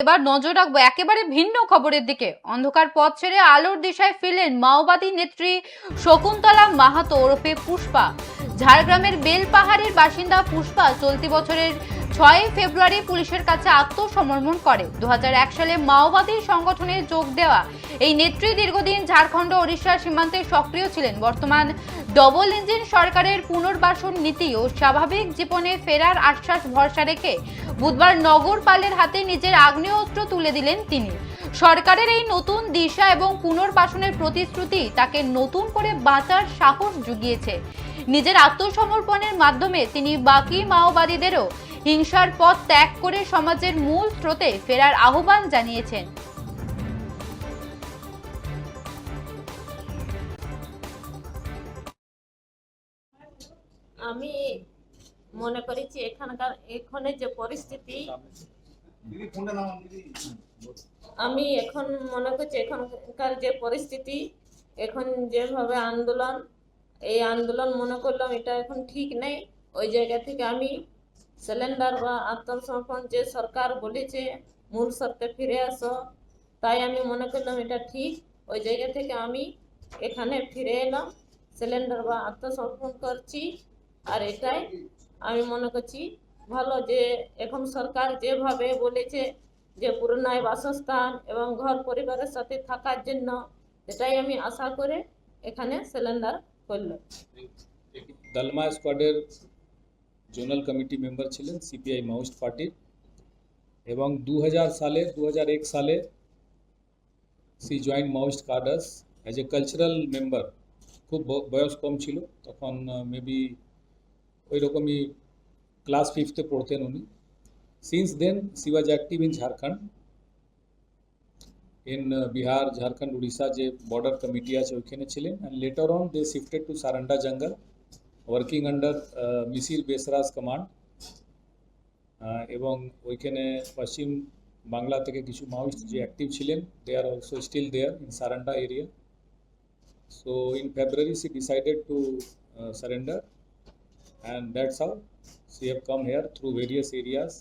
এবার নজর রাখবো একেবারে ভিন্ন খবরের দিকে। অন্ধকার পথ ছেড়ে আলোর দিশায় ফিরলেন মাওবাদী নেত্রী শকুন্তলা মাহাতো ওরফে পুষ্পা। ঝাড়গ্রামের বেলপাহাড়ের বাসিন্দা পুষ্পা চলতি বছরের 6 ফেব্রুয়ারি পুলিশের কাছে আত্মসমর্পণ করে। 2001 সালে মাওবাদী সংগঠনে যোগ দেওয়া এই নেত্রী দীর্ঘদিন ঝাড়খণ্ড ওড়িশা সীমান্তে সক্রিয় ছিলেন। বর্তমান ডবল ইঞ্জিন সরকারের পুনর্বাসন নীতি ও স্বাভাবিক জীবনে ফেরার আশ্বাস ভরসা রেখে বুধবার নগরপালের হাতে নিজের আগ্নেয়াস্ত্র তুলে দিলেন তিনি। সরকারের এই নতুন দিশা এবং পুনর্বাসনের প্রতিশ্রুতি তাকে নতুন করে বাঁচার সাহস জুগিয়েছে। নিজের আত্মসমর্পণের মাধ্যমে তিনি বাকি মাওবাদীদেরও হিংসার পথ ত্যাগ করে সমাজের মূল স্রোতে ফেরার আহ্বান জানিয়েছেন। আমি মনে করেছি এখানে যে পরিস্থিতি, আমি এখন মনে করছি এখানকার যে পরিস্থিতি, এখন যেভাবে এই আন্দোলন মনে করলাম এটা এখন ঠিক নেই। ওই জায়গা থেকে আমি সিলিন্ডার বা আত্মসমর্পণ যে সরকার বলেছে মূল শর্তে ফিরে আসো, তাই আমি মনে করলাম এটা ঠিক। ওই জায়গা থেকে আমি এখানে ফিরে এলাম, সিলিন্ডার বা আত্মসমর্পণ করছি। আর এটাই আমি মনে করছি ভালো, যে এখন সরকার যেভাবে বলেছে যে পুরনায় বাসস্থান এবং ঘর পরিবারের সাথে থাকার জন্য, এটাই আমি আশা করে এখানে সিলিন্ডার করলাম। দলমা স্কোয়াডের জোনাল কমিটি মেম্বার ছিলেন সিপিআই মাওয়িস্ট পার্টির, এবং 2001 সালে she joined Maoist cadres as a cultural member. খুব বয়স কম ছিল তখন, মেবি ওই রকমই ক্লাস 5th পড়তেন উনি। Since then she was active in Jharkhand, in Bihar, Jharkhand, Orissa যে বর্ডার কমিটি আছে ওইখানে ছিলেন। And later on they shifted to Saranda jungle, working under Misir Besra's command. এবং ওইখানে পশ্চিম বাংলা থেকে কিছু মাওয়িস্ট যে অ্যাক্টিভ ছিলেন, they are also still there in Saranda area. So in February she decided to surrender, and that's how she have come here through various areas